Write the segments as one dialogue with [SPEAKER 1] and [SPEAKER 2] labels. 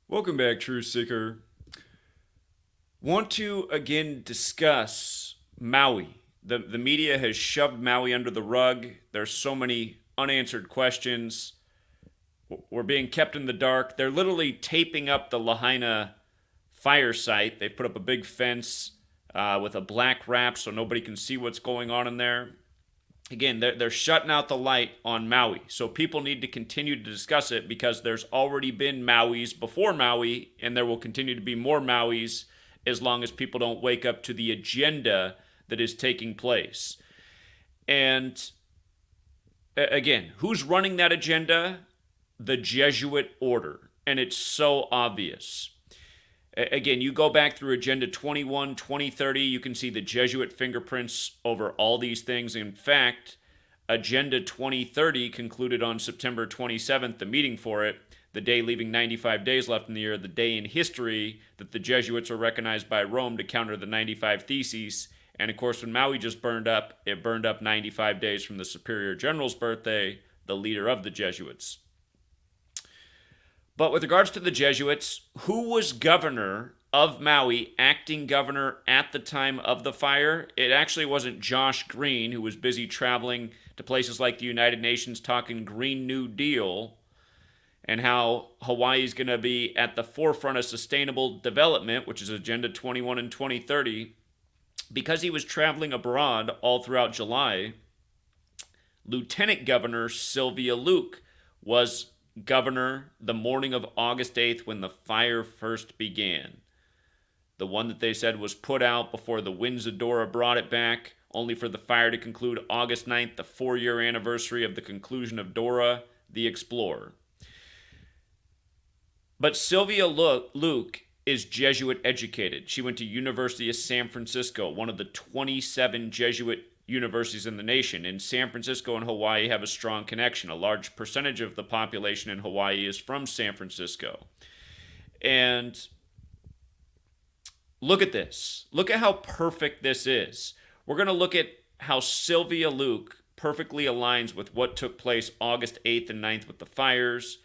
[SPEAKER 1] Welcome back, Truth Seeker. Want to again discuss Maui. The media has shoved Maui under the rug. There's so many unanswered questions. We're being kept in the dark. They're literally taping up the Lahaina fire site. They put up a big fence with a black wrap so nobody can see what's going on in there. Again, they're shutting out the light on Maui. So people need to continue to discuss it because there's already been Mauis before Maui, and there will continue to be more Mauis as long as people don't wake up to the agenda that is taking place. And again, who's running that agenda? The Jesuit order. And it's so obvious. Again, you go back through Agenda 21, 2030, you can see the Jesuit fingerprints over all these things. In fact, Agenda 2030 concluded on September 27th, the meeting for it, the day leaving 95 days left in the year, the day in history that the Jesuits are recognized by Rome to counter the 95 Theses. And of course, when Maui just burned up, it burned up 95 days from the Superior General's birthday, the leader of the Jesuits. But with regards to the Jesuits, who was governor of Maui, acting governor at the time of the fire? It actually wasn't Josh Green, who was busy traveling to places like the United Nations talking Green New Deal and how Hawaii is going to be at the forefront of sustainable development, which is Agenda 21 and 2030. Because he was traveling abroad all throughout July, Lieutenant Governor Sylvia Luke was governor the morning of August 8th when the fire first began. The one that they said was put out before the winds of Dora brought it back, only for the fire to conclude August 9th, the 4-year anniversary of the conclusion of Dora the Explorer. But Sylvia Luke is Jesuit educated. She went to University of San Francisco, one of the 27 Jesuit universities in the nation. And San Francisco and Hawaii have a strong connection. A large percentage of the population in Hawaii is from San Francisco. And look at this. Look at how perfect this is. We're going to look at how Sylvia Luke perfectly aligns with what took place August 8th and 9th with the fires.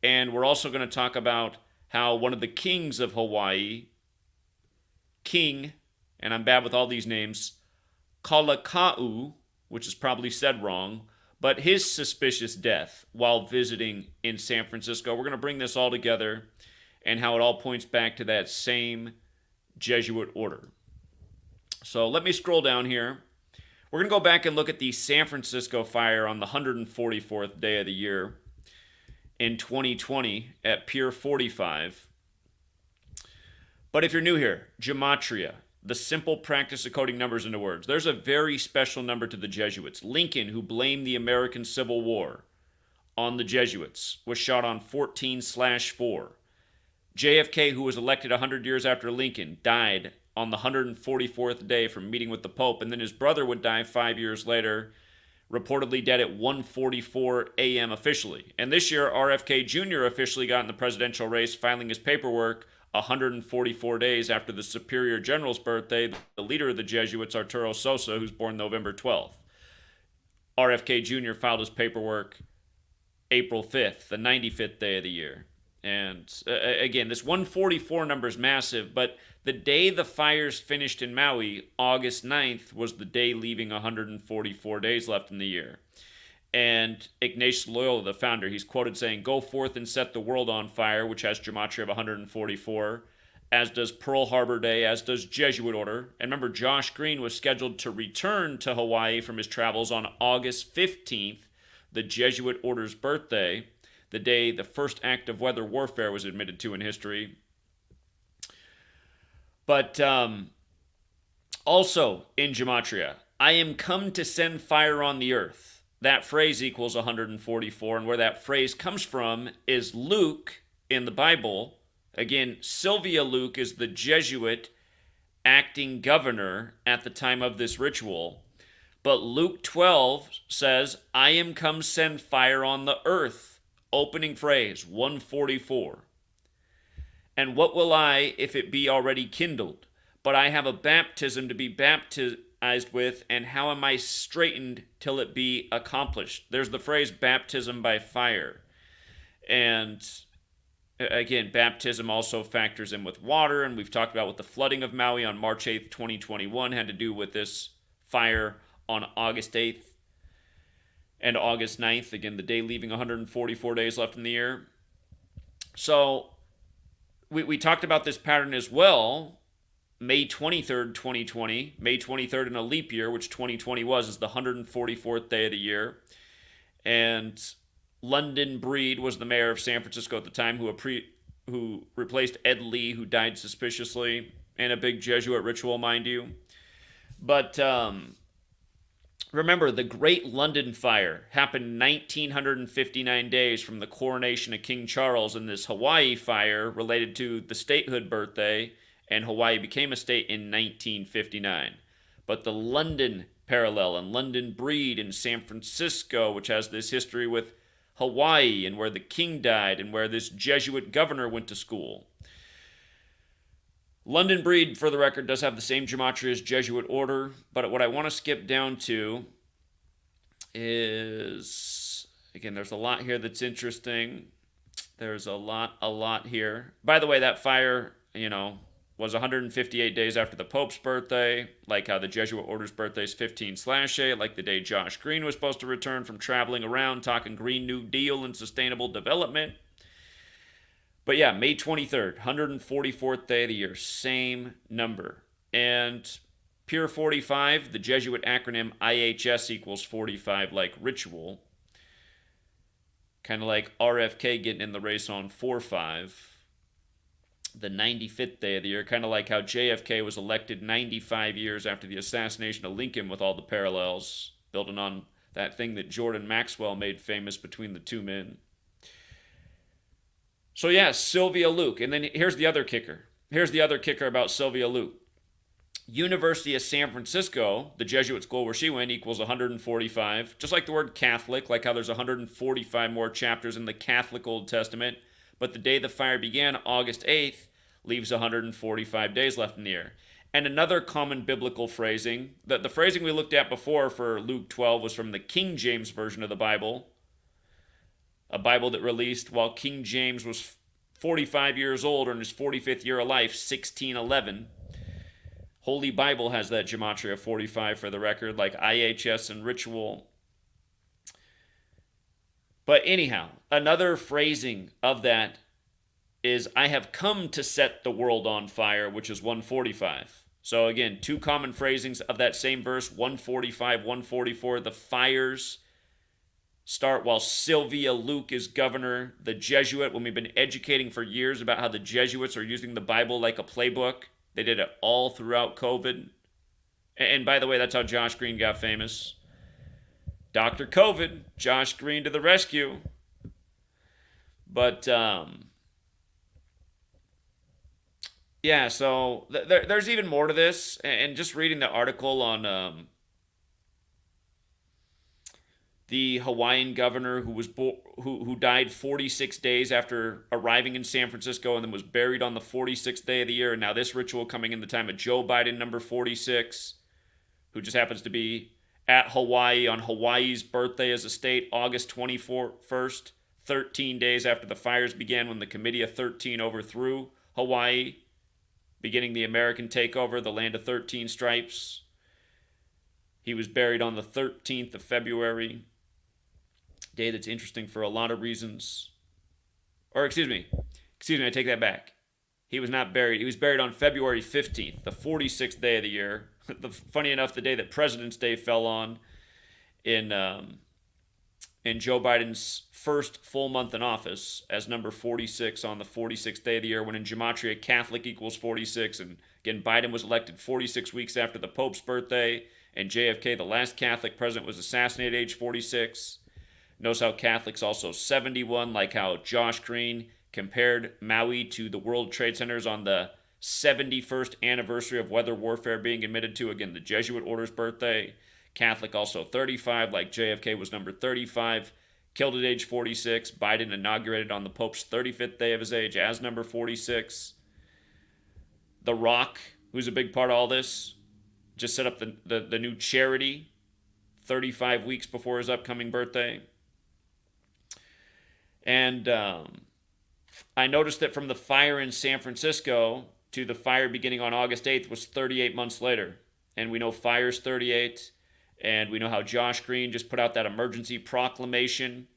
[SPEAKER 1] And we're also going to talk about how one of the kings of Hawaii, and I'm bad with all these names, Kalakaua, which is probably said wrong, but his suspicious death while visiting in San Francisco. We're going to bring this all together and how it all points back to that same Jesuit order. So let me scroll down here. We're going to go back and look at the San Francisco fire on the 144th day of the year in 2020 at Pier 45. But if you're new here, Gematria, the simple practice of coding numbers into words. There's a very special number to the Jesuits. Lincoln, who blamed the American Civil War on the Jesuits, was shot on 14/4. JFK, who was elected 100 years after Lincoln, died on the 144th day from meeting with the Pope, and then his brother would die 5 years later, reportedly dead at 1:44 a.m. officially. And this year, RFK Jr. officially got in the presidential race, filing his paperwork 144 days after the Superior General's birthday, the leader of the Jesuits, Arturo Sosa, who's born November 12th. RFK Jr. filed his paperwork April 5th, the 95th day of the year. And again, this 144 number is massive, but the day the fires finished in Maui, August 9th, was the day leaving 144 days left in the year. And Ignatius Loyola, the founder, he's quoted saying, "Go forth and set the world on fire," which has Gematria of 144, as does Pearl Harbor Day, as does Jesuit Order. And remember, Josh Green was scheduled to return to Hawaii from his travels on August 15th, the Jesuit Order's birthday, the day the first act of weather warfare was admitted to in history. But also in Gematria, "I am come to send fire on the earth." That phrase equals 144, and where that phrase comes from is Luke in the Bible. Again, Sylvia Luke is the Jesuit acting governor at the time of this ritual. But Luke 12 says, "I am come send fire on the earth." Opening phrase, 144. "And what will I if it be already kindled? But I have a baptism to be baptized with, and how am I straitened till it be accomplished?" There's the phrase baptism by fire. And Again, baptism also factors in with water, and we've talked about what the flooding of Maui on March 8th, 2021 had to do with this fire on August 8th and August 9th. Again, the day leaving 144 days left in the year. So we talked about this pattern as well. May 23rd, 2020, May 23rd in a leap year, which 2020 was, is the 144th day of the year. And London Breed was the mayor of San Francisco at the time, who replaced Ed Lee, who died suspiciously in a big Jesuit ritual, mind you. But remember, the Great London Fire happened 1959 days from the coronation of King Charles, and this Hawaii fire related to the statehood birthday, and Hawaii became a state in 1959. But the London parallel and London Breed in San Francisco, which has this history with Hawaii and where the king died and where this Jesuit governor went to school. London Breed, for the record, does have the same gematria as Jesuit order, but what I want to skip down to is, again, there's a lot here that's interesting. There's a lot here. By the way, that fire, was 158 days after the Pope's birthday, like how the Jesuit order's birthday is 15/8, like the day Josh Green was supposed to return from traveling around talking Green New Deal and sustainable development. But yeah, May 23rd, 144th day of the year, same number. And Pure 45, the Jesuit acronym IHS equals 45, like ritual. Kind of like RFK getting in the race on 4/5. The 95th day of the year, kind of like how JFK was elected 95 years after the assassination of Lincoln, with all the parallels, building on that thing that Jordan Maxwell made famous between the two men. So yeah, Sylvia Luke. And then here's the other kicker. Here's the other kicker about Sylvia Luke. University of San Francisco, the Jesuit school where she went, equals 145. Just like the word Catholic, like how there's 145 more chapters in the Catholic Old Testament. But the day the fire began, August 8th, leaves 145 days left in the year. And another common biblical phrasing, the phrasing we looked at before for Luke 12 was from the King James Version of the Bible, a Bible that released while King James was 45 years old, or in his 45th year of life, 1611. Holy Bible has that gematria 45 for the record, like IHS and ritual. But anyhow, another phrasing of that is, I have come to set the world on fire, which is 145. So again, two common phrasings of that same verse, 145, 144. The fires start while Sylvia Luke is governor. The Jesuit, when we've been educating for years about how the Jesuits are using the Bible like a playbook, they did it all throughout COVID. And by the way, that's how Josh Green got famous. Dr. COVID, Josh Green to the rescue. But, yeah, so there's even more to this. And just reading the article on the Hawaiian governor who died 46 days after arriving in San Francisco and then was buried on the 46th day of the year. And now this ritual coming in the time of Joe Biden, number 46, who just happens to be at Hawaii on Hawaii's birthday as a state, August 21st, 13 days after the fires began, when the Committee of 13 overthrew Hawaii, beginning the American takeover, the land of 13 stripes. He was buried on the 13th of February, day that's interesting for a lot of reasons. Or excuse me, I take that back. He was not buried. He was buried on February 15th, the 46th day of the year. Funny enough, the day that President's Day fell on in Joe Biden's first full month in office as number 46 on the 46th day of the year, when in Gematria Catholic equals 46. And again, Biden was elected 46 weeks after the Pope's birthday, and JFK, the last Catholic president, was assassinated at age 46. Notice how Catholic's also 71, like how Josh Green compared Maui to the World Trade Centers on the 71st anniversary of weather warfare being admitted to. Again, the Jesuit order's birthday. Catholic also 35, like JFK was number 35. Killed at age 46. Biden inaugurated on the Pope's 35th day of his age as number 46. The Rock, who's a big part of all this, just set up the new charity 35 weeks before his upcoming birthday. And I noticed that from the fire in San Francisco to the fire beginning on August 8th was 38 months later. And we know fire's 38. And we know how Josh Green just put out that emergency proclamation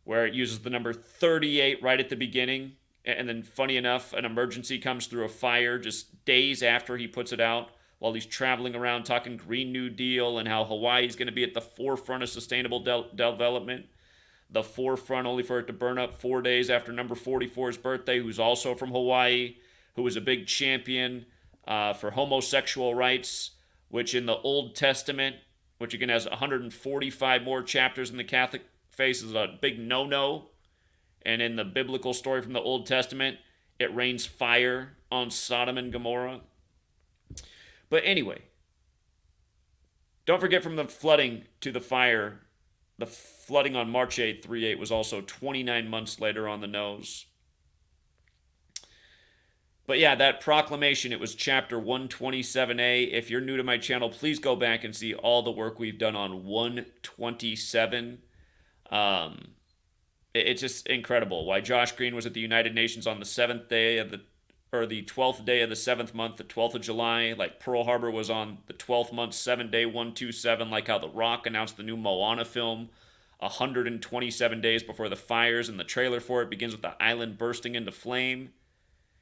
[SPEAKER 1] where it uses the number 38 right at the beginning. And then, funny enough, an emergency comes through a fire just days after he puts it out while he's traveling around talking Green New Deal and how Hawaii is going to be at the forefront of sustainable development. The forefront only for it to burn up 4 days after number 44's birthday, who's also from Hawaii, who was a big champion for homosexual rights, which in the Old Testament, which again has 145 more chapters in the Catholic faith, is a big no-no. And in the biblical story from the Old Testament, it rains fire on Sodom and Gomorrah. But anyway, don't forget from the flooding to the fire, the flooding on March 8th, 38 was also 29 months later on the nose. But yeah, that proclamation, it was chapter 127A. If you're new to my channel, please go back and see all the work we've done on 127. It's just incredible why Josh Green was at the United Nations on the 7th day of the 12th day of the 7th month, the 12th of July, like Pearl Harbor was on the 12th month, 7-day 127, like how The Rock announced the new Moana film 127 days before the fires, and the trailer for it begins with the island bursting into flame.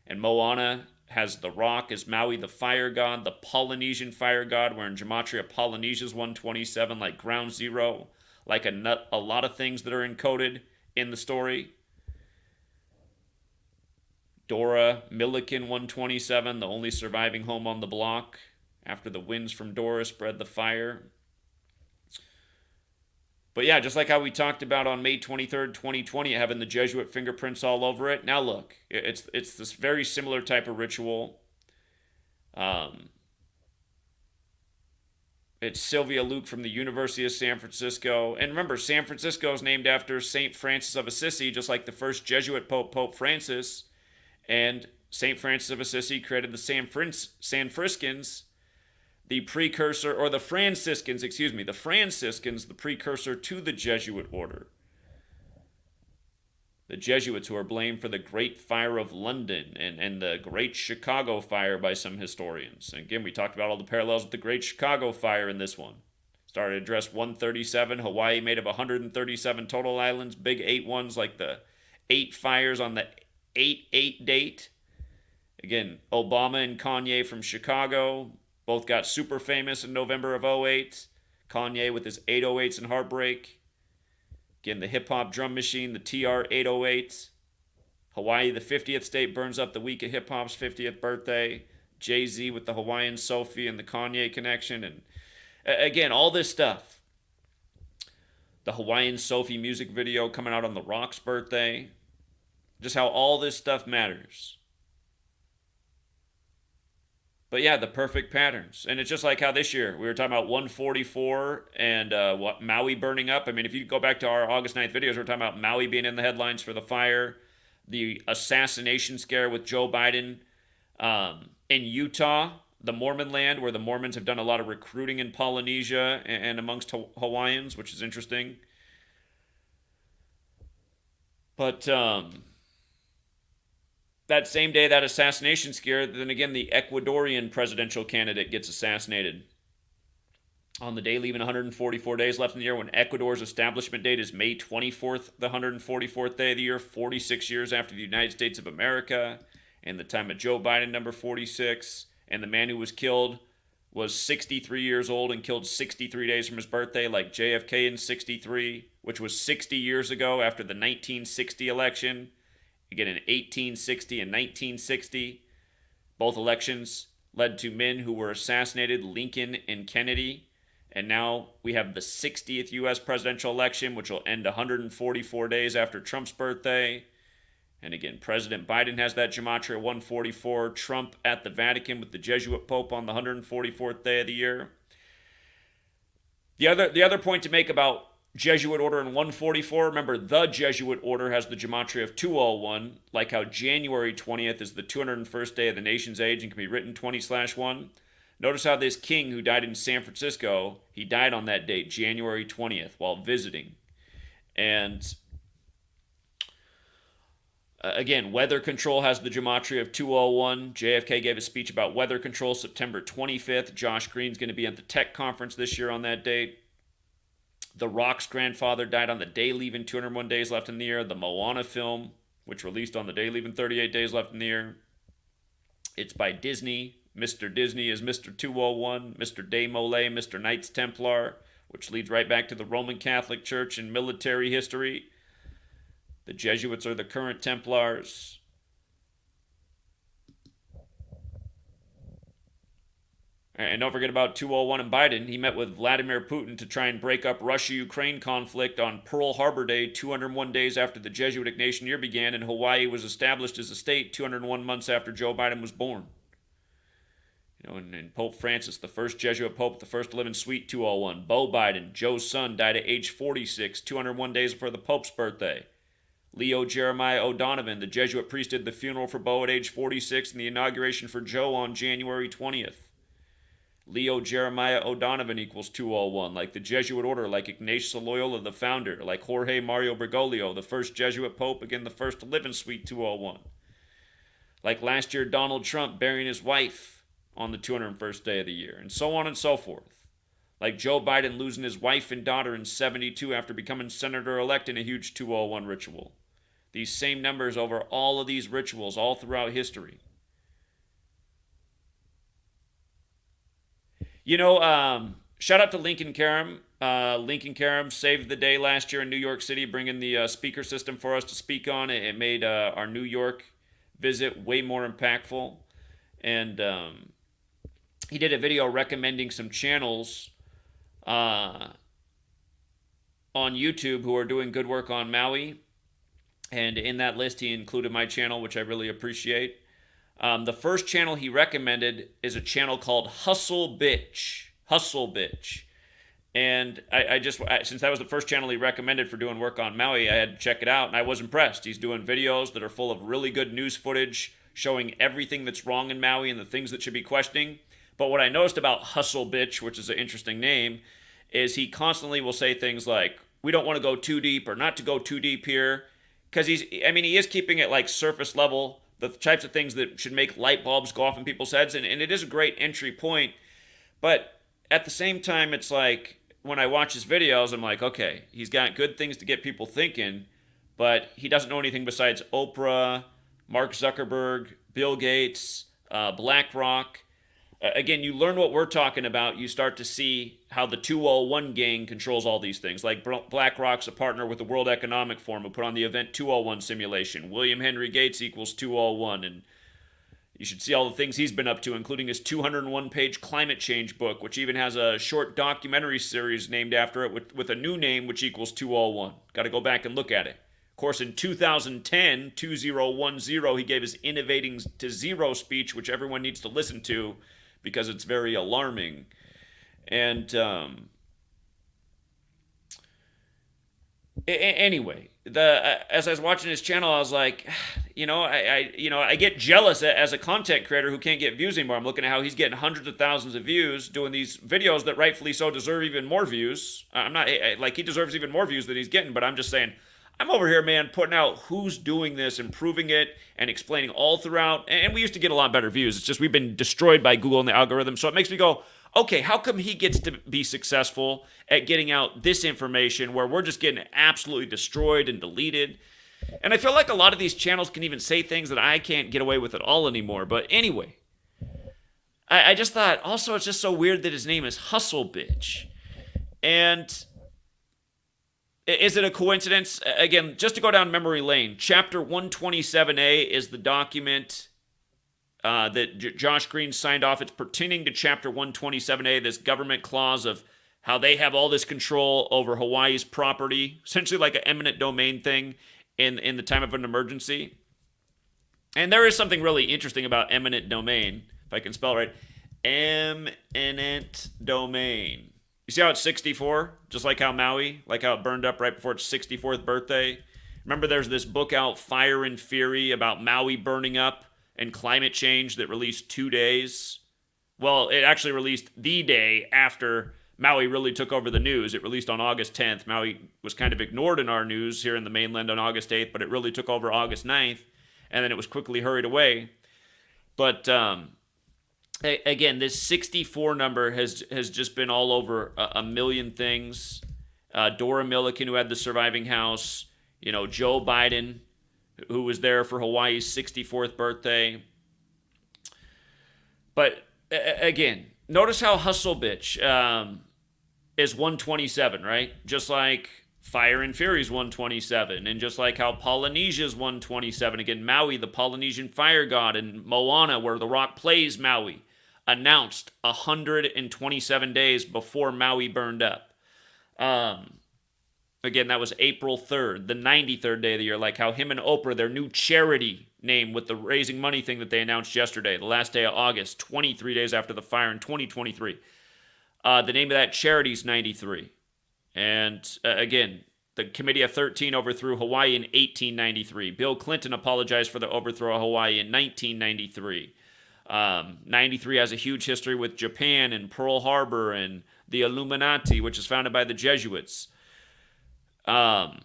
[SPEAKER 1] And Moana has The Rock as Maui, the fire god, the Polynesian fire god, where in Gematria, Polynesia's 127, like ground zero, like a lot of things that are encoded in the story. Dora, Milliken 127, the only surviving home on the block after the winds from Dora spread the fire. But yeah, just like how we talked about on May 23rd, 2020, having the Jesuit fingerprints all over it. Now look, it's this very similar type of ritual. It's Sylvia Luke from the University of San Francisco. And remember, San Francisco is named after St. Francis of Assisi, just like the first Jesuit Pope, Pope Francis. And St. Francis of Assisi created the San Franciscans, the precursor, or the Franciscans, the precursor to the Jesuit order. The Jesuits, who are blamed for the Great Fire of London and the Great Chicago Fire by some historians. And again, we talked about all the parallels with the Great Chicago Fire in this one. Started at address 137, Hawaii made of 137 total islands, big 8 ones like the 8 fires on the 8/8 date. Again, Obama and Kanye from Chicago both got super famous in November of 08. Kanye with his 808s and Heartbreak. Again, the hip-hop drum machine, the TR-808. Hawaii, the 50th state, burns up the week of hip-hop's 50th birthday. Jay-Z with the Hawaiian Sophie and the Kanye connection. And again, all this stuff. The Hawaiian Sophie music video coming out on The Rock's birthday. Just how all this stuff matters. But yeah, the perfect patterns. And it's just like how this year, we were talking about 144 and Maui burning up. I mean, if you go back to our August 9th videos, we're talking about Maui being in the headlines for the fire, the assassination scare with Joe Biden in Utah, the Mormon land, where the Mormons have done a lot of recruiting in Polynesia and amongst Hawaiians, which is interesting. But that same day, that assassination scare, then again, the Ecuadorian presidential candidate gets assassinated. On the day leaving 144 days left in the year, when Ecuador's establishment date is May 24th, the 144th day of the year, 46 years after the United States of America, and the time of Joe Biden, number 46, and the man who was killed was 63 years old and killed 63 days from his birthday, like JFK in 63, which was 60 years ago after the 1960 election. Again, in 1860 and 1960, both elections led to men who were assassinated, Lincoln and Kennedy. And now we have the 60th U.S. presidential election, which will end 144 days after Trump's birthday. And again, President Biden has that Gematria 144. Trump at the Vatican with the Jesuit Pope on the 144th day of the year. The other point to make about Jesuit order in 144, remember the Jesuit order has the Gematria of 201, like how January 20th is the 201st day of the nation's age and can be written 20/1. Notice how this king who died in San Francisco, he died on that date, January 20th, while visiting. And Again, weather control has the gematria of 201. JFK gave a speech about weather control September 25th. Josh Green's going to be at the tech conference this year on that date. The Rock's grandfather died on the day leaving 201 days left in the year. The Moana film, which released on the day leaving 38 days left in the year. It's by Disney. Mr. Disney is Mr. 201. Mr. De Molay, Mr. Knights Templar, which leads right back to the Roman Catholic Church in military history. The Jesuits are the current Templars. And don't forget about 201 and Biden. He met with Vladimir Putin to try and break up Russia-Ukraine conflict on Pearl Harbor Day, 201 days after the Jesuit Ignatian year began, and Hawaii was established as a state 201 months after Joe Biden was born. And Pope Francis, the first Jesuit pope, the first to live in Suite 201. Beau Biden, Joe's son, died at age 46, 201 days before the Pope's birthday. Leo Jeremiah O'Donovan, the Jesuit priest, did the funeral for Beau at age 46 and the inauguration for Joe on January 20th. Leo Jeremiah O'Donovan equals 201, like the Jesuit order, like Ignatius Loyola, the founder, like Jorge Mario Bergoglio, the first Jesuit pope, again the first to live in Suite 201. Like last year, Donald Trump burying his wife on the 201st day of the year, and so on and so forth. Like Joe Biden losing his wife and daughter in 72 after becoming senator-elect in a huge 201 ritual. These same numbers over all of these rituals all throughout history. Shout out to Lincoln Karam. Lincoln Karam saved the day last year in New York City, bringing the speaker system for us to speak on. It made our New York visit way more impactful. And he did a video recommending some channels on YouTube who are doing good work on Maui. And in that list, he included my channel, which I really appreciate. The first channel he recommended is a channel called Hustle Bitch. Hustle Bitch. And since that was the first channel he recommended for doing work on Maui, I had to check it out, and I was impressed. He's doing videos that are full of really good news footage, showing everything that's wrong in Maui and the things that should be questioning. But what I noticed about Hustle Bitch, which is an interesting name, is he constantly will say things like, we don't want to go too deep or not to go too deep here. Because he is keeping it like surface level, the types of things that should make light bulbs go off in people's heads. And it is a great entry point. But at the same time, it's like when I watch his videos, I'm like, okay, he's got good things to get people thinking, but he doesn't know anything besides Oprah, Mark Zuckerberg, Bill Gates, BlackRock. Again, you learn what we're talking about, you start to see how the 201 gang controls all these things. Like BlackRock's a partner with the World Economic Forum who put on the Event 201 simulation. William Henry Gates equals 201. And you should see all the things he's been up to, including his 201-page climate change book, which even has a short documentary series named after it with a new name, which equals 201. Got to go back and look at it. Of course, in 2010, 2010, he gave his Innovating to Zero speech, which everyone needs to listen to, because it's very alarming. And anyway, as I was watching his channel, I was like, I get jealous as a content creator who can't get views anymore. I'm looking at how he's getting hundreds of thousands of views doing these videos that rightfully so deserve even more views. I'm not like he deserves even more views than he's getting, but I'm just saying, I'm over here, man, putting out who's doing this, improving it, and explaining all throughout. And we used to get a lot better views. It's just we've been destroyed by Google and the algorithm. So it makes me go, okay, how come he gets to be successful at getting out this information where we're just getting absolutely destroyed and deleted? And I feel like a lot of these channels can even say things that I can't get away with at all anymore. But anyway, I just thought, also, it's just so weird that his name is Hustle Bitch. And is it a coincidence? Again, just to go down memory lane, Chapter 127A is the document that Josh Green signed off. It's pertaining to Chapter 127A, this government clause of how they have all this control over Hawaii's property, essentially like an eminent domain thing in the time of an emergency. And there is something really interesting about eminent domain, if I can spell it right. Eminent domain. You see how it's 64? Just like how Maui, like how it burned up right before its 64th birthday. Remember there's this book out, Fire and Fury, about Maui burning up and climate change that released 2 days. Well, it actually released the day after Maui really took over the news. It released on August 10th. Maui was kind of ignored in our news here in the mainland on August 8th, but it really took over August 9th. and then it was quickly hurried away. But again, this 64 number has just been all over a million things. Dora Milliken, who had the surviving house, Joe Biden, who was there for Hawaii's 64th birthday. But again, notice how Hustle Bitch is 127, right? Just like Fire and Fury's 127, and just like how Polynesia's 127. Again, Maui, the Polynesian fire god, and Moana, where The Rock plays Maui, announced 127 days before Maui burned up. Again, that was April 3rd, the 93rd day of the year. Like how him and Oprah, their new charity name with the raising money thing that they announced yesterday, the last day of August, 23 days after the fire in 2023. The name of that charity is 93. And again, the Committee of 13 overthrew Hawaii in 1893. Bill Clinton apologized for the overthrow of Hawaii in 1993. 93 has a huge history with Japan and Pearl Harbor and the Illuminati, which is founded by the Jesuits. But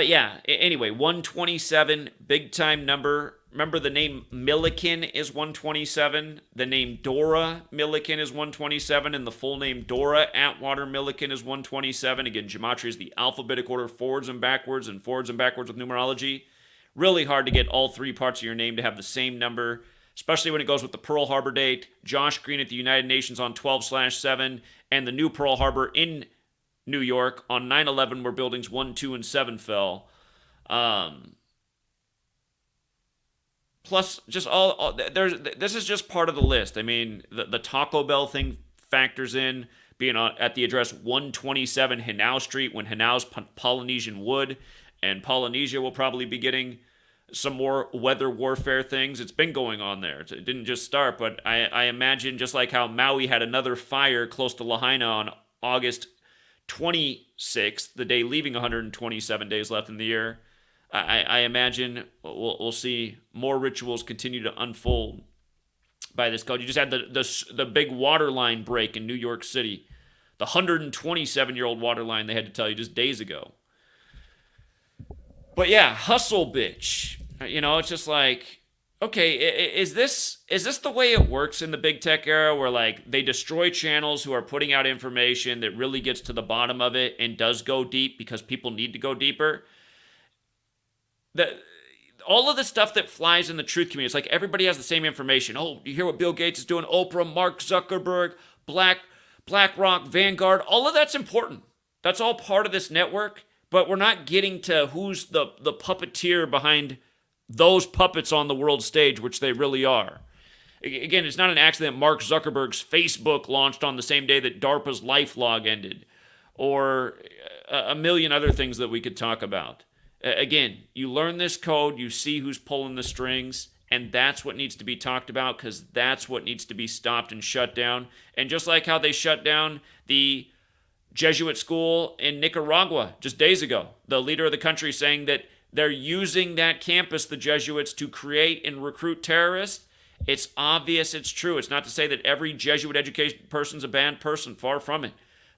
[SPEAKER 1] yeah, anyway, 127, big time number. Remember, the name Milliken is 127. The name Dora Milliken is 127. And the full name Dora Atwater Milliken is 127. Again, Gematria is the alphabetic order forwards and backwards with numerology. Really hard to get all three parts of your name to have the same number, especially when it goes with the Pearl Harbor date, Josh Green at the United Nations on 12/7, and the new Pearl Harbor in New York on 9/11, where buildings 1, 2, and 7 fell. Plus, just this is just part of the list. I mean, the Taco Bell thing factors in, being at the address 127 Hanau Street, when Hanau's Polynesian wood, and Polynesia will probably be getting some more weather warfare things. It's been going on there. It didn't just start, but I imagine, just like how Maui had another fire close to Lahaina on August 26th, the day leaving 127 days left in the year, I imagine we'll see more rituals continue to unfold by this code. You just had the big water line break in New York City, the 127-year-old water line they had to tell you just days ago. But yeah, Hustle Bitch. It's just like, okay, is this the way it works in the big tech era, where like they destroy channels who are putting out information that really gets to the bottom of it and does go deep because people need to go deeper? All of the stuff that flies in the truth community, it's like everybody has the same information. Oh, you hear what Bill Gates is doing? Oprah, Mark Zuckerberg, BlackRock, Vanguard. All of that's important. That's all part of this network. But we're not getting to who's the puppeteer behind those puppets on the world stage, which they really are. Again, it's not an accident Mark Zuckerberg's Facebook launched on the same day that DARPA's LifeLog ended, or a million other things that we could talk about. Again, you learn this code, you see who's pulling the strings, and that's what needs to be talked about, because that's what needs to be stopped and shut down. And just like how they shut down the Jesuit school in Nicaragua just days ago, the leader of the country saying that they're using that campus, the Jesuits, to create and recruit terrorists. It's obvious it's true. It's not to say that every Jesuit education person's a bad person, far from it.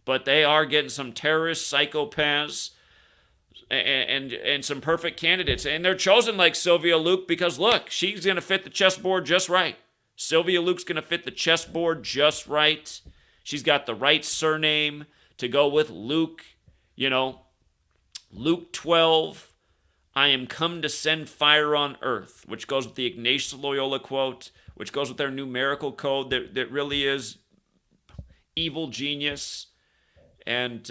[SPEAKER 1] But they are getting some terrorist psychopaths and some perfect candidates. And they're chosen like Sylvia Luke because, look, she's going to fit the chessboard just right. Sylvia Luke's going to fit the chessboard just right. She's got the right surname to go with Luke. Luke 12, I am come to send fire on earth, which goes with the Ignatius Loyola quote, which goes with their numerical code that really is evil genius. And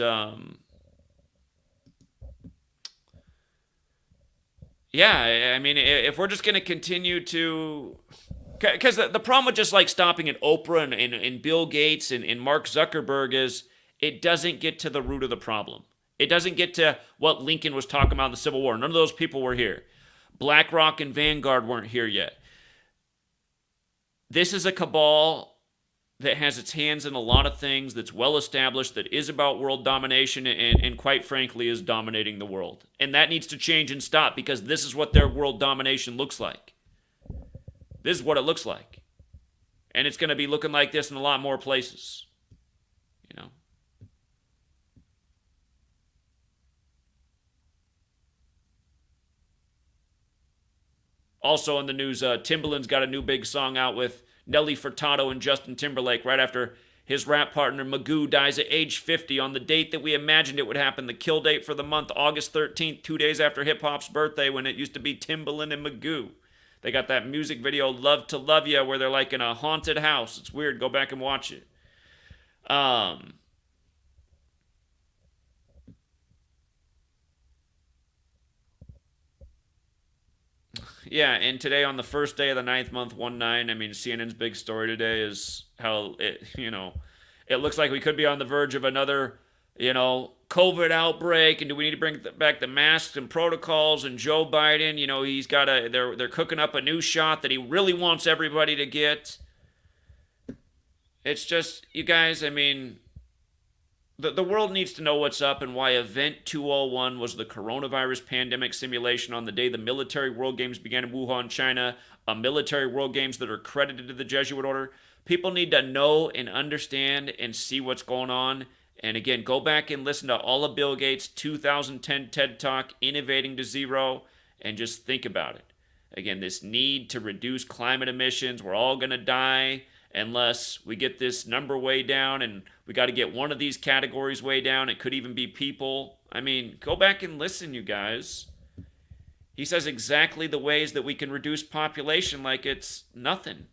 [SPEAKER 1] yeah, I mean, if we're just going to continue to... Because the problem with just like stopping at Oprah and Bill Gates and Mark Zuckerberg is it doesn't get to the root of the problem. It doesn't get to what Lincoln was talking about in the Civil War. None of those people were here. BlackRock and Vanguard weren't here yet. This is a cabal that has its hands in a lot of things, that's well established, that is about world domination, and quite frankly is dominating the world. And that needs to change and stop, because this is what their world domination looks like. This is what it looks like. And it's going to be looking like this in a lot more places. Also in the news, Timbaland's got a new big song out with Nelly Furtado and Justin Timberlake right after his rap partner Magoo dies at age 50 on the date that we imagined it would happen, the kill date for the month, August 13th, 2 days after hip-hop's birthday when it used to be Timbaland and Magoo. They got that music video, Love to Love Ya, where they're like in a haunted house. It's weird. Go back and watch it. Yeah, and today on the first day of the ninth month, 1/9, I mean, CNN's big story today is how it looks like we could be on the verge of another, COVID outbreak, and do we need to bring back the masks and protocols? And Joe Biden, he's got they're cooking up a new shot that he really wants everybody to get. It's just, you guys, I mean, the world needs to know what's up and why Event 201 was the coronavirus pandemic simulation on the day the military World Games began in Wuhan, China, a military World Games that are credited to the Jesuit order. People need to know and understand and see what's going on. And again, go back and listen to all of Bill Gates' 2010 TED Talk, Innovating to Zero, and just think about it. Again, this need to reduce climate emissions. We're all going to die unless we get this number way down, and we got to get one of these categories way down. It could even be people. I mean, go back and listen, you guys. He says exactly the ways that we can reduce population like it's nothing.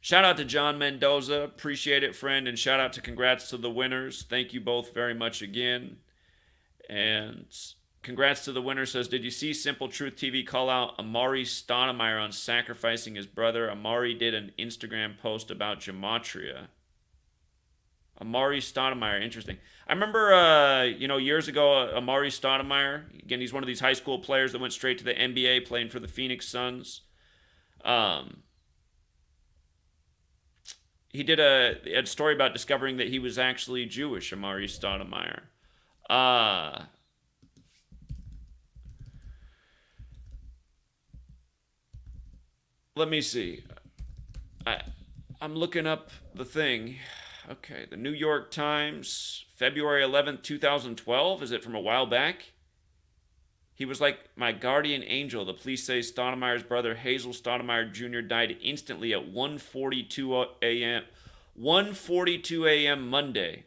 [SPEAKER 1] Shout out to John Mendoza. Appreciate it, friend. And shout out to congrats to the winners. Thank you both very much again. And congrats to the winner. Says, did you see Simple Truth TV call out Amari Stoudemire on sacrificing his brother? Amari did an Instagram post about Gematria. Amari Stoudemire, interesting. I remember, years ago, Amari Stoudemire, again, he's one of these high school players that went straight to the NBA, playing for the Phoenix Suns. He did a story about discovering that he was actually Jewish, Amari Stoudemire. Let me see. I'm looking up the thing. Okay, the New York Times, February 11th, 2012. Is it from a while back? He was like my guardian angel. The police say Stoudemire's brother, Hazel Stoudemire Jr., died instantly at 1:42 a.m. 1:42 a.m. Monday.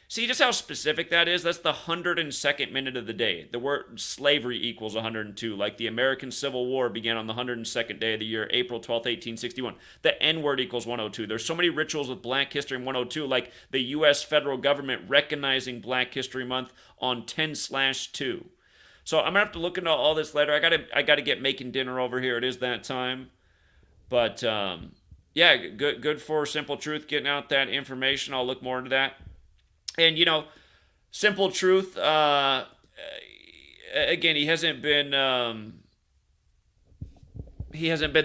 [SPEAKER 1] See just how specific that is? That's the 102nd minute of the day. The word slavery equals 102, like the American Civil War began on the 102nd day of the year, April 12th, 1861. The N-word equals 102. There's so many rituals with Black History in 102, like the U.S. federal government recognizing Black History Month on 10/2. So I'm gonna have to look into all this later. I gotta get making dinner over here. It is that time. But yeah, good for Simple Truth getting out that information. I'll look more into that. And Simple Truth. Again, he hasn't been the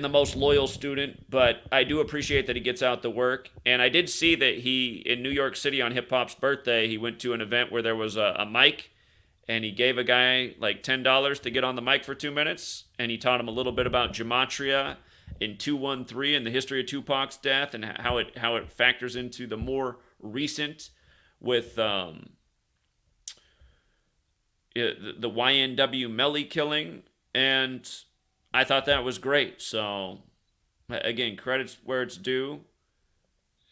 [SPEAKER 1] most loyal student, but I do appreciate that he gets out the work. And I did see that he in New York City on Hip Hop's birthday, he went to an event where there was a mic. And he gave a guy like $10 to get on the mic for 2 minutes. And he taught him a little bit about Gematria in 213 and the history of Tupac's death and how it factors into the more recent with the YNW Melly killing. And I thought that was great. So, again, credit's where it's due.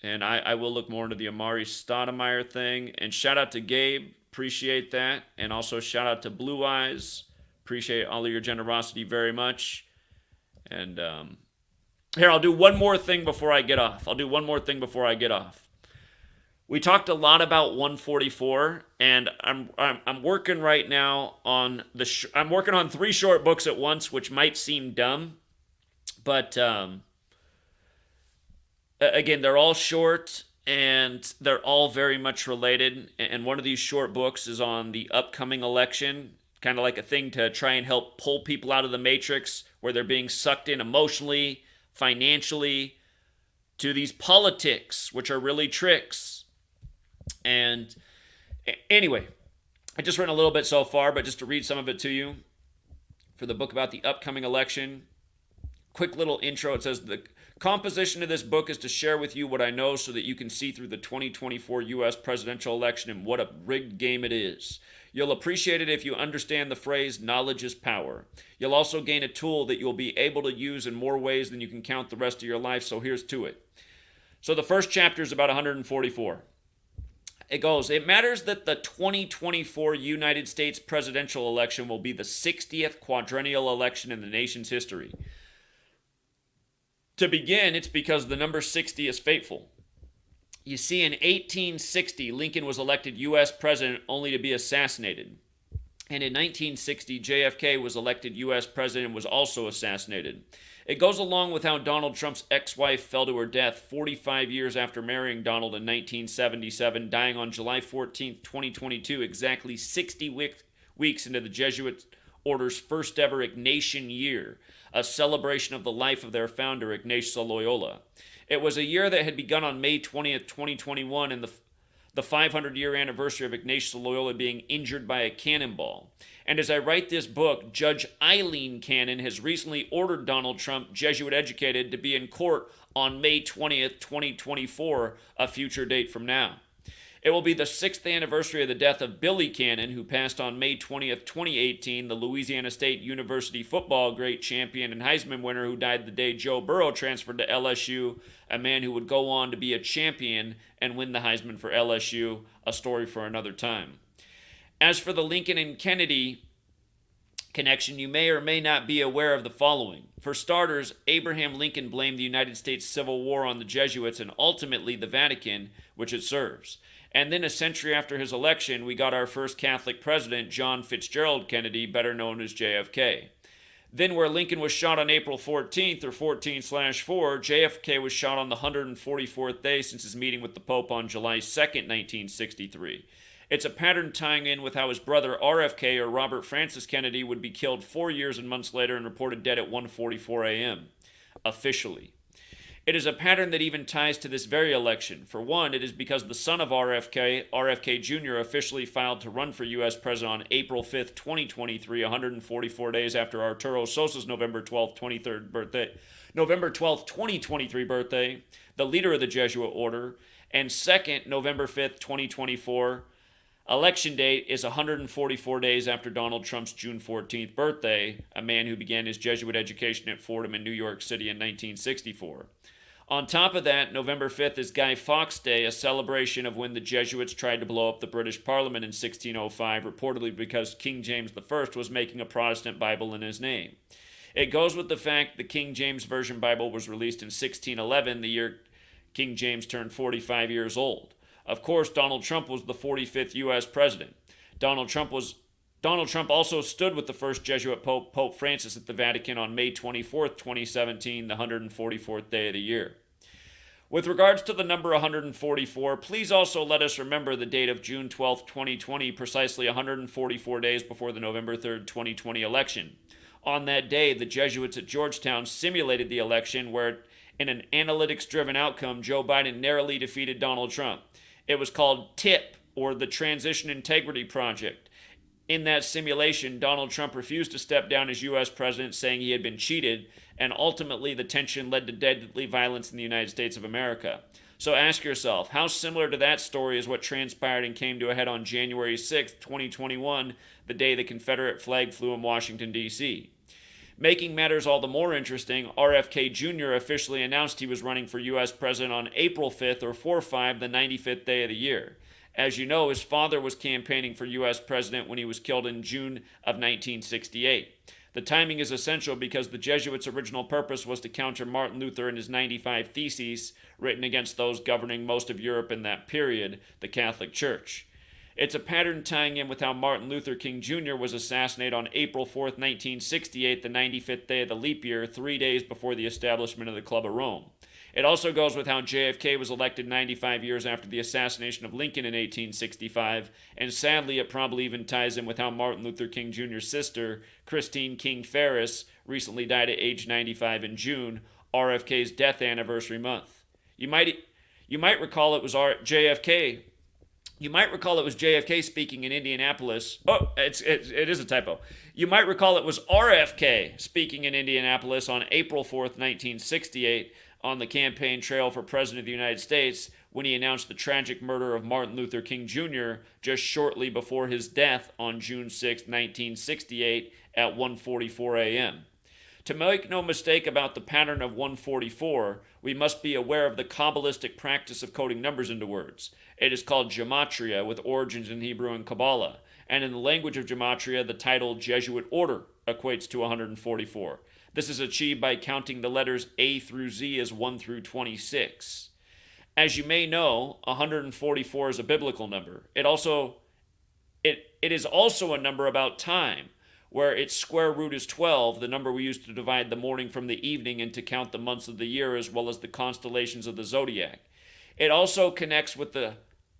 [SPEAKER 1] And I will look more into the Amari Stoudemire thing. And shout out to Gabe. Appreciate that. And also shout out to Blue Eyes. Appreciate all of your generosity very much. And here, I'll do one more thing before I get off. We talked a lot about 144, and I'm working right now on I'm working on 3 short books at once, which might seem dumb, but again, they're all short. And they're all very much related. And one of these short books is on the upcoming election, kind of like a thing to try and help pull people out of the matrix where they're being sucked in emotionally, financially, to these politics, which are really tricks. And anyway, I just written a little bit so far, but just to read some of it to you for the book about the upcoming election. Quick little intro. It says the Composition of this book is to share with you what I know so that you can see through the 2024 U.S. presidential election and what a rigged game it is. You'll appreciate it if you understand the phrase, knowledge is power. You'll also gain a tool that you'll be able to use in more ways than you can count the rest of your life, so here's to it. So the first chapter is about 144. It goes, it matters that the 2024 United States presidential election will be the 60th quadrennial election in the nation's history. To begin, it's because the number 60 is fateful. You see, in 1860, Lincoln was elected U.S. president only to be assassinated. And in 1960, JFK was elected U.S. president and was also assassinated. It goes along with how Donald Trump's ex-wife fell to her death 45 years after marrying Donald in 1977, dying on July 14, 2022, exactly 60 weeks into the Jesuit order's first ever Ignatian year, a celebration of the life of their founder, Ignatius Loyola. It was a year that had begun on May 20th, 2021, and the 500-year anniversary of Ignatius Loyola being injured by a cannonball. And as I write this book, Judge Eileen Cannon has recently ordered Donald Trump, Jesuit educated, to be in court on May 20th, 2024, a future date from now. It will be the 6th anniversary of the death of Billy Cannon, who passed on May 20th, 2018, the Louisiana State University football great champion and Heisman winner who died the day Joe Burrow transferred to LSU, a man who would go on to be a champion and win the Heisman for LSU, a story for another time. As for the Lincoln and Kennedy connection, you may or may not be aware of the following. For starters, Abraham Lincoln blamed the United States Civil War on the Jesuits and ultimately the Vatican, which it serves. And then a century after his election, we got our first Catholic president, John Fitzgerald Kennedy, better known as JFK. Then where Lincoln was shot on April 14th, or 14/4, JFK was shot on the 144th day since his meeting with the Pope on July 2nd, 1963. It's a pattern tying in with how his brother RFK, or Robert Francis Kennedy, would be killed 4 years and months later and reported dead at 1:44 a.m. officially. It is a pattern that even ties to this very election. For one, it is because the son of RFK Jr., officially filed to run for U.S. president on April 5th, 2023, 144 days after Arturo Sosa's November 12th, 2023 birthday, the leader of the Jesuit order, and second, November 5th, 2024, election date is 144 days after Donald Trump's June 14th birthday, a man who began his Jesuit education at Fordham in New York City in 1964. On top of that, November 5th is Guy Fawkes Day, a celebration of when the Jesuits tried to blow up the British Parliament in 1605, reportedly because King James I was making a Protestant Bible in his name. It goes with the fact the King James Version Bible was released in 1611, the year King James turned 45 years old. Of course, Donald Trump was the 45th U.S. president. Donald Trump also stood with the first Jesuit Pope, Pope Francis, at the Vatican on May 24th, 2017, the 144th day of the year. With regards to the number 144, please also let us remember the date of June 12th, 2020, precisely 144 days before the November 3rd, 2020 election. On that day, the Jesuits at Georgetown simulated the election where, in an analytics-driven outcome, Joe Biden narrowly defeated Donald Trump. It was called TIP, or the Transition Integrity Project. In that simulation, Donald Trump refused to step down as U.S. president, saying he had been cheated, and ultimately the tension led to deadly violence in the United States of America. So ask yourself, how similar to that story is what transpired and came to a head on January 6, 2021, the day the Confederate flag flew in Washington, D.C.? Making matters all the more interesting, RFK Jr. officially announced he was running for U.S. president on April 5th, or 4/5, the 95th day of the year. As you know, his father was campaigning for U.S. president when he was killed in June of 1968. The timing is essential because the Jesuits' original purpose was to counter Martin Luther and his 95 Theses, written against those governing most of Europe in that period, the Catholic Church. It's a pattern tying in with how Martin Luther King Jr. was assassinated on April 4th, 1968, the 95th day of the leap year, 3 days before the establishment of the Club of Rome. It also goes with how JFK was elected 95 years after the assassination of Lincoln in 1865, and sadly it probably even ties in with how Martin Luther King Jr.'s sister, Christine King Ferris, recently died at age 95 in June, RFK's death anniversary month. You might recall it was JFK. You might recall it was JFK speaking in Indianapolis. Oh, it is a typo. You might recall it was RFK speaking in Indianapolis on April 4th, 1968, on the campaign trail for President of the United States when he announced the tragic murder of Martin Luther King Jr. just shortly before his death on June 6, 1968 at 1:44 a.m. To make no mistake about the pattern of 144, we must be aware of the Kabbalistic practice of coding numbers into words. It is called Gematria, with origins in Hebrew and Kabbalah. And in the language of Gematria, the title Jesuit Order equates to 144. This is achieved by counting the letters A through Z as 1 through 26. As you may know, 144 is a biblical number. It is also a number about time, where its square root is 12, the number we use to divide the morning from the evening and to count the months of the year as well as the constellations of the zodiac. It also connects with the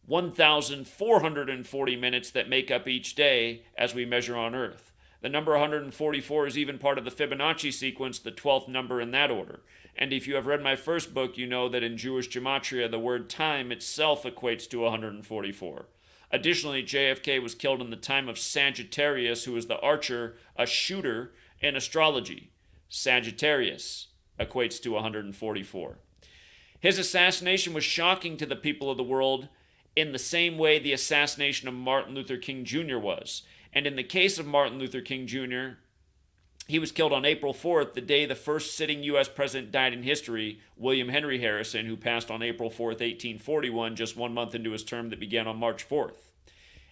[SPEAKER 1] 1,440 minutes that make up each day as we measure on Earth. The number 144 is even part of the Fibonacci sequence, the 12th number in that order. And if you have read my first book, you know that in Jewish Gematria, the word time itself equates to 144. Additionally, JFK was killed in the time of Sagittarius, who is the archer, a shooter in astrology. Sagittarius equates to 144. His assassination was shocking to the people of the world in the same way the assassination of Martin Luther King Jr. was. And in the case of Martin Luther King Jr., he was killed on April 4th, the day the first sitting U.S. president died in history, William Henry Harrison, who passed on April 4th, 1841, just 1 month into his term that began on March 4th.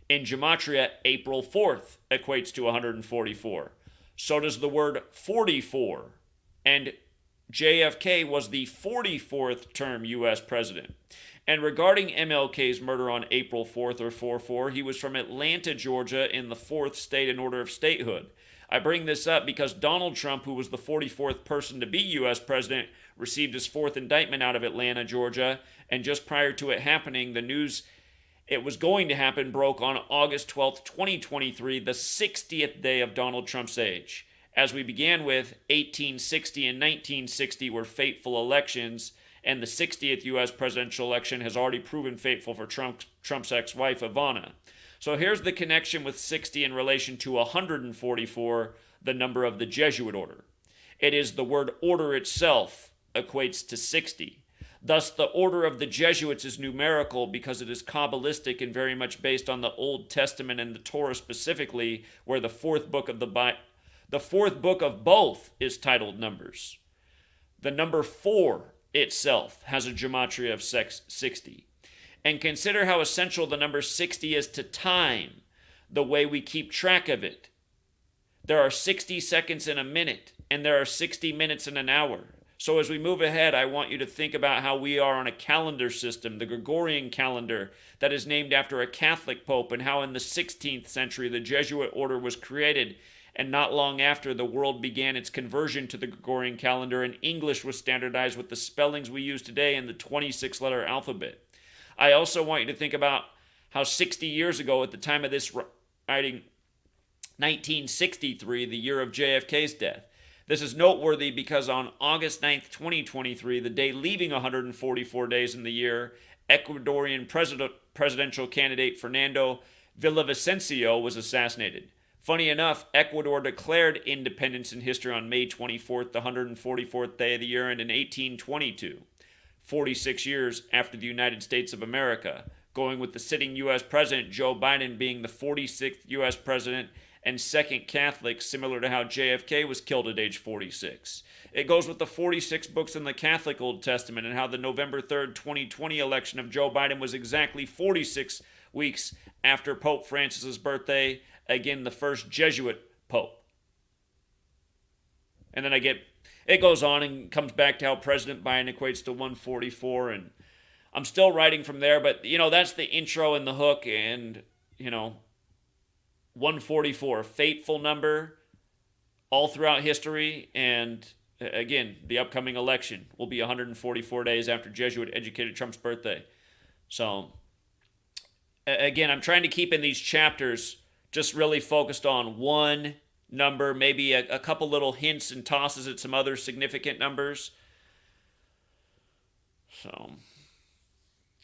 [SPEAKER 1] In Gematria, April 4th equates to 144. So does the word 44. And JFK was the 44th term U.S. president. And regarding MLK's murder on April 4th or 4-4, he was from Atlanta, Georgia, in the 4th state in order of statehood. I bring this up because Donald Trump, who was the 44th person to be U.S. president, received his 4th indictment out of Atlanta, Georgia, and just prior to it happening, the news it was going to happen broke on August 12th, 2023, the 60th day of Donald Trump's age. As we began with, 1860 and 1960 were fateful elections, and the 60th U.S. presidential election has already proven fateful for Trump's ex-wife, Ivana. So here's the connection with 60 in relation to 144, the number of the Jesuit order. It is the word order itself equates to 60. Thus, the order of the Jesuits is numerical because it is Kabbalistic and very much based on the Old Testament and the Torah specifically, where the fourth book of both is titled Numbers. The number 4 itself has a gematria of 60. And consider how essential the number 60 is to time, the way we keep track of it. There are 60 seconds in a minute, and there are 60 minutes in an hour. So as we move ahead, I want you to think about how we are on a calendar system, the Gregorian calendar, that is named after a Catholic pope, and how in the 16th century the Jesuit order was created, and not long after the world began its conversion to the Gregorian calendar, and English was standardized with the spellings we use today in the 26-letter alphabet. I also want you to think about how 60 years ago, at the time of this writing, 1963, the year of JFK's death. This is noteworthy because on August 9th, 2023, the day leaving 144 days in the year, Ecuadorian presidential candidate Fernando Villavicencio was assassinated. Funny enough, Ecuador declared independence in history on May 24th, the 144th day of the year, and in 1822. 46 years after the United States of America, going with the sitting U.S. President Joe Biden being the 46th U.S. President and second Catholic, similar to how JFK was killed at age 46. It goes with the 46 books in the Catholic Old Testament and how the November 3rd, 2020 election of Joe Biden was exactly 46 weeks after Pope Francis's birthday, again the first Jesuit pope. And then it goes on and comes back to how President Biden equates to 144, and I'm still writing from there, but, that's the intro and the hook, and, 144, fateful number all throughout history, and, again, the upcoming election will be 144 days after Jesuit-educated Trump's birthday. So, again, I'm trying to keep in these chapters just really focused on one number, maybe a couple little hints and tosses at some other significant numbers. So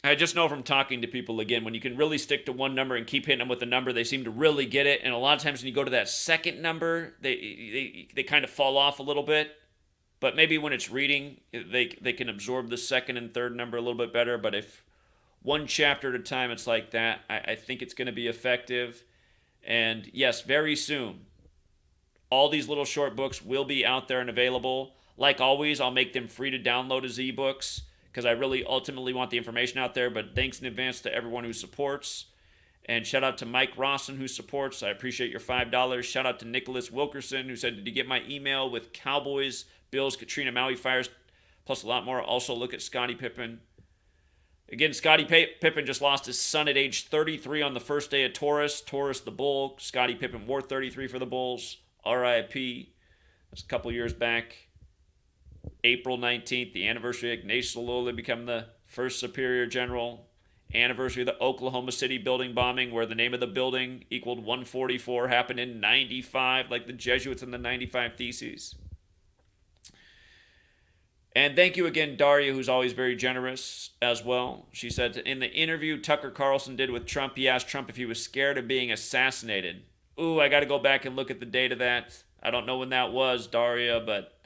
[SPEAKER 1] I just know from talking to people, again, when you can really stick to one number and keep hitting them with a number, they seem to really get it. And a lot of times when you go to that second number, they kind of fall off a little bit. But maybe when it's reading, they can absorb the second and third number a little bit better. But if one chapter at a time it's like that, I think it's going to be effective. And yes, very soon, all these little short books will be out there and available. Like always, I'll make them free to download as ebooks because I really ultimately want the information out there. But thanks in advance to everyone who supports. And shout out to Mike Rawson who supports. I appreciate your $5. Shout out to Nicholas Wilkerson who said, did you get my email with Cowboys, Bills, Katrina, Maui fires, plus a lot more? Also look at Scottie Pippen. Again, Scottie Pippen just lost his son at age 33 on the first day of Taurus. Taurus the bull. Scottie Pippen wore 33 for the Bulls. R.I.P. That's a couple years back. April 19th, the anniversary of Ignatius Loyola become the first superior general. Anniversary of the Oklahoma City building bombing, where the name of the building equaled 144, happened in 95, like the Jesuits in the 95 Theses. And thank you again, Daria, who's always very generous as well. She said, in the interview Tucker Carlson did with Trump, he asked Trump if he was scared of being assassinated. Ooh, I got to go back and look at the date of that. I don't know when that was, Daria, but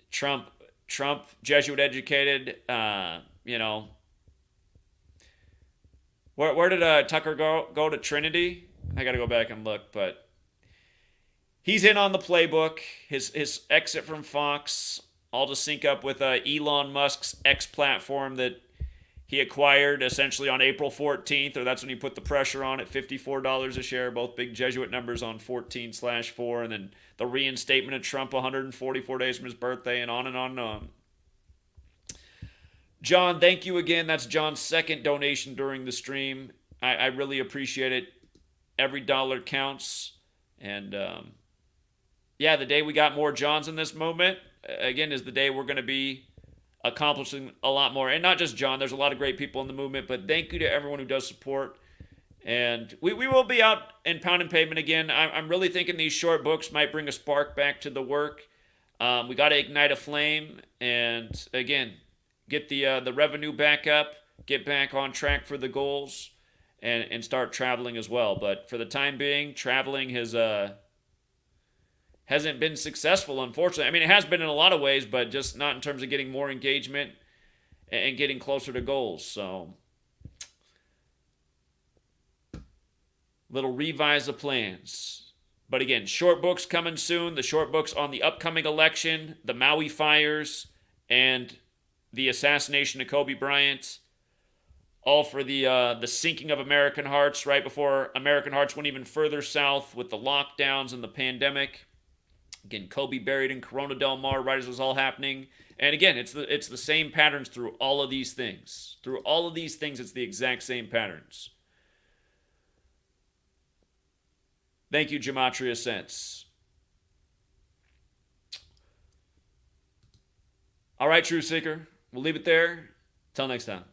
[SPEAKER 1] Trump, Jesuit educated, Where did Tucker go to Trinity? I got to go back and look, but he's in on the playbook. His exit from Fox, all to sync up with Elon Musk's X platform that he acquired essentially on April 14th, or that's when he put the pressure on at $54 a share, both big Jesuit numbers on 14/4, and then the reinstatement of Trump 144 days from his birthday, and on and on and on. John, thank you again. That's John's second donation during the stream. I really appreciate it. Every dollar counts. And the day we got more Johns in this movement, again, is the day we're going to be accomplishing a lot more. And not just John, there's a lot of great people in the movement, but thank you to everyone who does support. And we will be out in Pound and Pavement again. I'm really thinking these short books might bring a spark back to the work. We got to ignite a flame. And again, get the revenue back up, get back on track for the goals, and start traveling as well. But for the time being, traveling hasn't been successful, unfortunately. I mean, it has been in a lot of ways, but just not in terms of getting more engagement and getting closer to goals. So, little revise the plans. But again, short books coming soon. The short books on the upcoming election, the Maui fires, and the assassination of Kobe Bryant, all for the sinking of American hearts right before American hearts went even further south with the lockdowns and the pandemic. Again, Kobe buried in Corona del Mar right as it was all happening. And again, it's the same patterns through all of these things. Through all of these things, it's the exact same patterns. Thank you, Gematria Sense. All right, True Seeker. We'll leave it there. Till next time.